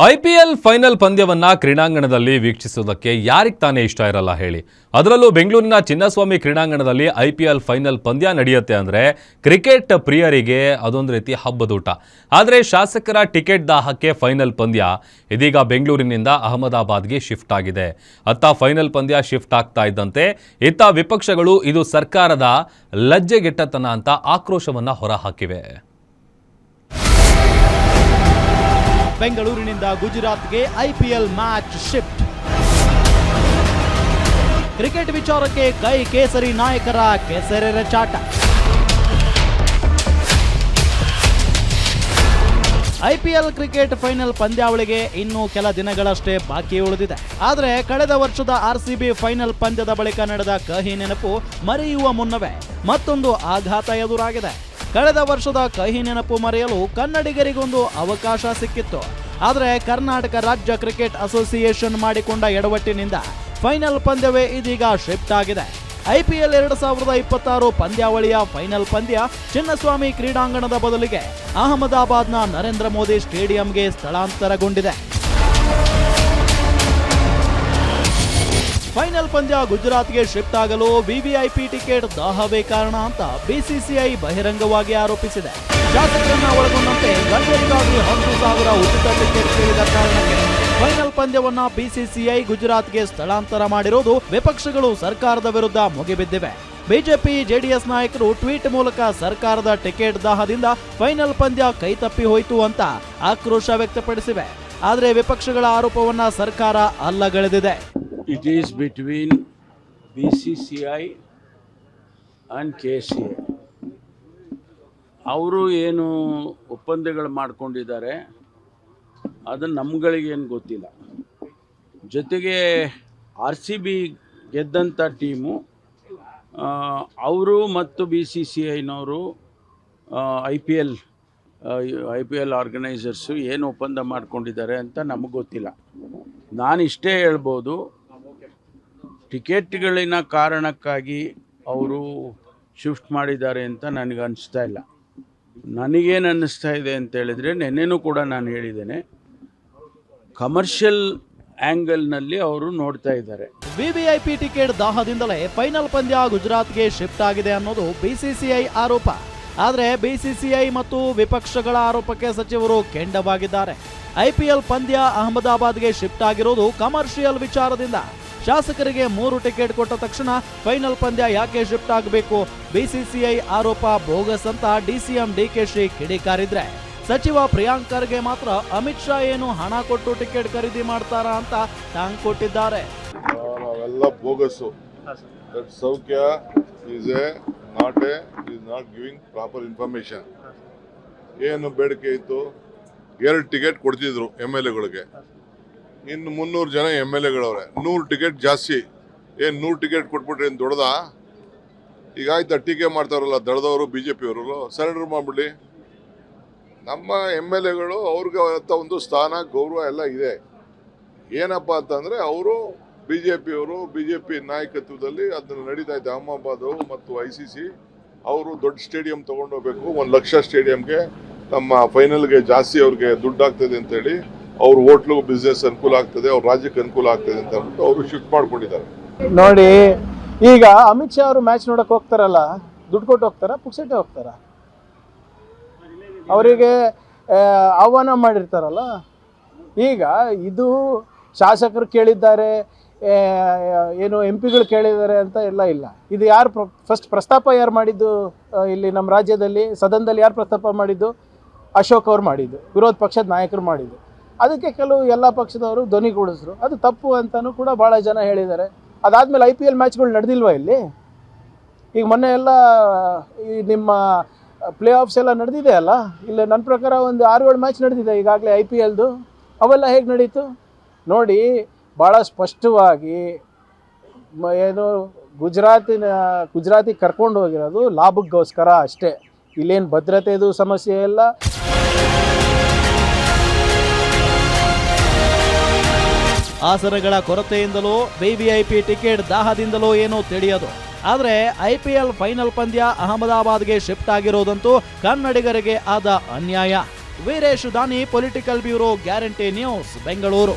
IPL final ಪಂದ್ಯವನ್ನ ಕ್ರೀಡಾಂಗಣದಲ್ಲಿ ವೀಕ್ಷಿಸುವುದಕ್ಕೆ ಯಾರಿಗೆ ತಾನೇ ಇಷ್ಟ ಇರಲ್ಲ ಹೇಳಿ. ಅದರಲ್ಲೂ ಬೆಂಗಳೂರಿನ ಚಿನ್ನಸ್ವಾಮಿ ಕ್ರೀಡಾಂಗಣದಲ್ಲಿ ಐಪಿಎಲ್ ಫೈನಲ್ ಪಂದ್ಯ ನಡೆಯುತ್ತೆ ಅಂದರೆ ಕ್ರಿಕೆಟ್ ಪ್ರಿಯರಿಗೆ ಅದೊಂದು ರೀತಿ ಹಬ್ಬದೂಟ. ಆದರೆ ಶಾಸಕರ ಟಿಕೆಟ್ ದಾಹಕ್ಕೆ ಫೈನಲ್ ಪಂದ್ಯ ಇದೀಗ ಬೆಂಗಳೂರಿನಿಂದ ಅಹಮದಾಬಾದ್ಗೆ ಶಿಫ್ಟ್ ಆಗಿದೆ. ಅತ್ತ ಫೈನಲ್ ಪಂದ್ಯ ಶಿಫ್ಟ್ ಆಗ್ತಾ ಇದ್ದಂತೆ ಇತ್ತ ವಿಪಕ್ಷಗಳು ಇದು ಸರ್ಕಾರದ ಲಜ್ಜೆಗೆಟ್ಟತನ ಅಂತ ಆಕ್ರೋಶವನ್ನ ಹೊರಹಾಕಿವೆ. ಬೆಂಗಳೂರಿನಿಂದ ಗುಜರಾತ್ಗೆ ಐಪಿಎಲ್ ಮ್ಯಾಚ್ ಶಿಫ್ಟ್. ಕ್ರಿಕೆಟ್ ವಿಚಾರಕ್ಕೆ ಕೈ ಕೇಸರಿ ನಾಯಕರ ಕೆಸರೆರ ಚಾಟ. ಐಪಿಎಲ್ ಕ್ರಿಕೆಟ್ ಫೈನಲ್ ಪಂದ್ಯಾವಳಿಗೆ ಇನ್ನೂ ಕೆಲ ದಿನಗಳಷ್ಟೇ ಬಾಕಿ ಉಳಿದಿದೆ. ಆದರೆ ಕಳೆದ ವರ್ಷದ ಆರ್ಸಿಬಿ ಫೈನಲ್ ಪಂದ್ಯದ ಬಳಿಕ ನಡೆದ ಕಹಿ ನೆನಪು ಮರೆಯುವ ಮುನ್ನವೇ ಮತ್ತೊಂದು ಆಘಾತ ಎದುರಾಗಿದೆ. ಕಳೆದ ವರ್ಷದ ಕಹಿ ನೆನಪು ಮರೆಯಲು ಕನ್ನಡಿಗರಿಗೊಂದು ಅವಕಾಶ ಸಿಕ್ಕಿತ್ತು. ಆದರೆ ಕರ್ನಾಟಕ ರಾಜ್ಯ ಕ್ರಿಕೆಟ್ ಅಸೋಸಿಯೇಷನ್ ಮಾಡಿಕೊಂಡ ಎಡವಟ್ಟಿನಿಂದ ಫೈನಲ್ ಪಂದ್ಯವೇ ಇದೀಗ ಶಿಫ್ಟ್ ಆಗಿದೆ. ಐಪಿಎಲ್ 2026 ಪಂದ್ಯಾವಳಿಯ ಫೈನಲ್ ಪಂದ್ಯ ಚಿನ್ನಸ್ವಾಮಿ ಕ್ರೀಡಾಂಗಣದ ಬದಲಿಗೆ ಅಹಮದಾಬಾದ್ನ ನರೇಂದ್ರ ಮೋದಿ ಸ್ಟೇಡಿಯಂಗೆ ಸ್ಥಳಾಂತರಗೊಂಡಿದೆ. ಫೈನಲ್ ಪಂದ್ಯ ಗುಜರಾತ್ಗೆ ಶಿಫ್ಟ್ ಆಗಲು ವಿವಿಐಪಿ ಟಿಕೆಟ್ ದಾಹವೇ ಕಾರಣ ಅಂತ ಬಿಸಿಸಿಐ ಬಹಿರಂಗವಾಗಿ ಆರೋಪಿಸಿದೆ. ಶಾಸಕರನ್ನ ಒಳಗೊಂಡಂತೆ ಗಣ್ಯರಿಗಾಗಿ 10,000 ಉಚಿತ ಟಿಕೆಟ್ ಕೇಳಿದ ಕಾರಣಕ್ಕೆ ಫೈನಲ್ ಪಂದ್ಯವನ್ನ ಬಿಸಿಸಿಐ ಗುಜರಾತ್ಗೆ ಸ್ಥಳಾಂತರ ಮಾಡಿರೋದು ವಿಪಕ್ಷಗಳು ಸರ್ಕಾರದ ವಿರುದ್ಧ ಮುಗಿಬಿದ್ದಿವೆ. ಬಿಜೆಪಿ ಜೆಡಿಎಸ್ ನಾಯಕರು ಟ್ವೀಟ್ ಮೂಲಕ ಸರ್ಕಾರದ ಟಿಕೆಟ್ ದಾಹದಿಂದ ಫೈನಲ್ ಪಂದ್ಯ ಕೈತಪ್ಪಿ ಹೋಯಿತು ಅಂತ ಆಕ್ರೋಶ ವ್ಯಕ್ತಪಡಿಸಿವೆ. ಆದರೆ ವಿಪಕ್ಷಗಳ ಆರೋಪವನ್ನ ಸರ್ಕಾರ ಅಲ್ಲಗಳೆದಿದೆ. It is between BCCI and KCA. ಅವರು ಏನು ಒಪ್ಪಂದಗಳು ಮಾಡ್ಕೊಂಡಿದ್ದಾರೆ ಅದನ್ನು ನಮ್ಗಳಿಗೇನು ಗೊತ್ತಿಲ್ಲ. ಜೊತೆಗೆ RCB ಗೆದ್ದಂಥ ಟೀಮು ಅವರು ಮತ್ತು BCCIನವರು ಐ ಪಿ ಎಲ್ ಆರ್ಗನೈಸರ್ಸು ಏನು ಒಪ್ಪಂದ ಮಾಡ್ಕೊಂಡಿದ್ದಾರೆ ಅಂತ ನಮಗೆ ಗೊತ್ತಿಲ್ಲ. ನಾನು ಇಷ್ಟೇ ಹೇಳ್ಬೋದು, ಟಿಕೆಟ್ಗಳಿನ ಕಾರಣಕ್ಕಾಗಿ ಅವರು ಶಿಫ್ಟ್ ಮಾಡಿದ್ದಾರೆ ಅಂತ ನನಗೆ ಅನಿಸ್ತಾ ಇಲ್ಲ. ನನಗೇನು ಅನ್ನಿಸ್ತಾ ಇದೆ ಅಂತ ಹೇಳಿದರೆ, ನೆನ್ನೆನೂ ಕೂಡ ನಾನು ಹೇಳಿದ್ದೇನೆ, ಕಮರ್ಷಿಯಲ್ ಆ್ಯಂಗಲ್ನಲ್ಲಿ ಅವರು ನೋಡ್ತಾ ಇದ್ದಾರೆ. ವಿವಿಐಪಿ ಟಿಕೆಟ್ ದಾಹದಿಂದಲೇ ಫೈನಲ್ ಪಂದ್ಯ ಗುಜರಾತ್ಗೆ ಶಿಫ್ಟ್ ಆಗಿದೆ ಅನ್ನೋದು ಬಿಸಿಸಿಐ ಆರೋಪ. ಆದರೆ ಬಿಸಿಸಿಐ ಮತ್ತು ವಿಪಕ್ಷಗಳ ಆರೋಪಕ್ಕೆ ಸಚಿವರು ಕೆಂಡವಾಗಿದ್ದಾರೆ. ಐಪಿಎಲ್ ಪಂದ್ಯ ಅಹಮದಾಬಾದ್ಗೆ ಶಿಫ್ಟ್ ಆಗಿರೋದು ಕಮರ್ಷಿಯಲ್ ವಿಚಾರದಿಂದ. ಶಾಸಕರಿಗೆ 3 ಟಿಕೆಟ್ ಕೊಟ್ಟ ತಕ್ಷಣ ಫೈನಲ್ ಪಂದ್ಯ ಯಾಕೆ ಶಿಫ್ಟ್ ಆಗಬೇಕು? ಬಿಸಿಸಿಐ ಆರೋಪ ಬೋಗಸ್ ಅಂತ ಡಿಸಿಎಂ ಡಿಕೆಶಿ ಕಿಡಿಕಾರಿದ್ರೆ, ಸಚಿವ ಪ್ರಿಯಾಂಕ್ ಖರ್ಗೆ ಮಾತ್ರ ಅಮಿತ್ ಶಾ ಏನು ಹಣ ಕೊಟ್ಟು ಟಿಕೆಟ್ ಖರೀದಿ ಮಾಡ್ತಾರಾ ಅಂತ ಟಾಂಗ್ ಕೊಟ್ಟಿದ್ದಾರೆ. ನಾವೆಲ್ಲ ಬೋಗಸ್ಸು. ಸೌಖ್ಯ is not giving proper information. ಏನು ಬೇಡಿಕೆ ಇತ್ತು? 2 ಟಿಕೆಟ್ ಕೊಡ್ತಿದ್ರು MLAಗಳಿಗೆ. ಇನ್ನು 300 ಜನ MLAಗಳವ್ರೆ. 100 ಟಿಕೆಟ್ ಜಾಸ್ತಿ. ಏನು 100 ಟಿಕೆಟ್ ಕೊಟ್ಬಿಟ್ರೆ ಏನು ದೊಡ್ಡದ? ಈಗ ಆಯ್ತಾ, ಟೀಕೆ ಮಾಡ್ತಾರಲ್ಲ ದಳದವರು, BJP ಅವರು ಸರೆಂಡರ್ ಮಾಡಿಬಿಡ್ಲಿ. ನಮ್ಮ MLAಗಳು ಅವ್ರಿಗೆ ಅಂತ ಒಂದು ಸ್ಥಾನ, ಗೌರವ ಎಲ್ಲ ಇದೆ. ಏನಪ್ಪ ಅಂತಂದರೆ ಅವರು BJP ನಾಯಕತ್ವದಲ್ಲಿ ಅದನ್ನು ನಡೀತಾ ಇದೆ. ಅಹಮದಾಬಾದು ಮತ್ತು ICC ಅವರು ದೊಡ್ಡ ಸ್ಟೇಡಿಯಂ ತೊಗೊಂಡೋಗ್ಬೇಕು, 1 ಲಕ್ಷ ಸ್ಟೇಡಿಯಂಗೆ ನಮ್ಮ ಫೈನಲ್ಗೆ ಜಾಸ್ತಿ ಅವ್ರಿಗೆ ದುಡ್ಡು ಆಗ್ತದೆ ಅಂತೇಳಿ, ಅವ್ರ ಹೋಟ್ಲಿಗೂ ಬಿಸ್ನೆಸ್ ಅನುಕೂಲ ಆಗ್ತದೆ, ಅವ್ರ ರಾಜ್ಯಕ್ಕೆ ಅನುಕೂಲ ಆಗ್ತದೆ ಅಂತ ಅಂದ್ಬಿಟ್ಟು ಅವರು ಶಿಫ್ಟ್ ಮಾಡ್ಕೊಂಡಿದ್ದಾರೆ. ನೋಡಿ, ಈಗ ಅಮಿತ್ ಶಾ ಅವರು ಮ್ಯಾಚ್ ನೋಡಕ್ ಹೋಗ್ತಾರಲ್ಲ, ದುಡ್ಡು ಕೊಟ್ಟು ಹೋಗ್ತಾರ, ಪುಕ್ಸಟ್ಟೆ ಹೋಗ್ತಾರ? ಅವರಿಗೆ ಆಹ್ವಾನ ಮಾಡಿರ್ತಾರಲ್ಲ. ಈಗ ಇದು ಶಾಸಕರು ಕೇಳಿದ್ದಾರೆ, ಏನು MP ಗಳು ಕೇಳಿದ್ದಾರೆ ಅಂತ ಎಲ್ಲ ಇಲ್ಲ. ಇದು ಯಾರು ಫಸ್ಟ್ ಪ್ರಸ್ತಾಪ ಯಾರು ಮಾಡಿದ್ದು? ಇಲ್ಲಿ ನಮ್ಮ ರಾಜ್ಯದಲ್ಲಿ ಸದನದಲ್ಲಿ ಯಾರು ಪ್ರಸ್ತಾಪ ಮಾಡಿದ್ದು? ಅಶೋಕ್ ಅವ್ರು ಮಾಡಿದ್ದು, ವಿರೋಧ ಪಕ್ಷದ ನಾಯಕರು ಮಾಡಿದ್ದು. ಅದಕ್ಕೆ ಕೆಲವು ಎಲ್ಲ ಪಕ್ಷದವರು ಧ್ವನಿಗೂಡಿಸಿದ್ರು. ಅದು ತಪ್ಪು ಅಂತಲೂ ಕೂಡ ಭಾಳ ಜನ ಹೇಳಿದ್ದಾರೆ. ಅದಾದಮೇಲೆ IPL ಮ್ಯಾಚ್ಗಳು ನಡೆದಿಲ್ವಾ ಇಲ್ಲಿ? ಈಗ ಮೊನ್ನೆ ಎಲ್ಲ ಈ ನಿಮ್ಮ ಪ್ಲೇ ಆಫ್ಸ್ ಎಲ್ಲ ನಡೆದಿದೆ ಅಲ್ಲ, ಇಲ್ಲ ನನ್ನ ಪ್ರಕಾರ ಒಂದು 6-7 ಮ್ಯಾಚ್ ನಡೆದಿದೆ ಈಗಾಗಲೇ IPLದು. ಅವೆಲ್ಲ ಹೇಗೆ ನಡೀತು ನೋಡಿ. ಭಾಳ ಸ್ಪಷ್ಟವಾಗಿ ಏನು ಗುಜರಾತಿಗೆ ಕರ್ಕೊಂಡು ಹೋಗಿರೋದು ಲಾಭಕ್ಕೋಸ್ಕರ ಅಷ್ಟೇ. ಇಲ್ಲೇನು ಭದ್ರತೆದು ಸಮಸ್ಯೆ ಇಲ್ಲ. ಆಸನಗಳ ಕೊರತೆಯಿಂದಲೋ ವಿವಿಐಪಿ ಟಿಕೆಟ್ ದಾಹದಿಂದಲೋ ಏನೋ ತಿಳಿಯೋದು. ಆದರೆ IPL ಫೈನಲ್ ಪಂದ್ಯ ಅಹಮದಾಬಾದ್ಗೆ ಶಿಫ್ಟ್ ಆಗಿರೋದಂತೂ ಕನ್ನಡಿಗರಿಗೆ ಆದ ಅನ್ಯಾಯ. ವೀರೇಶ್ ದಾನಿ, political bureau, guarantee news, Bengaluru.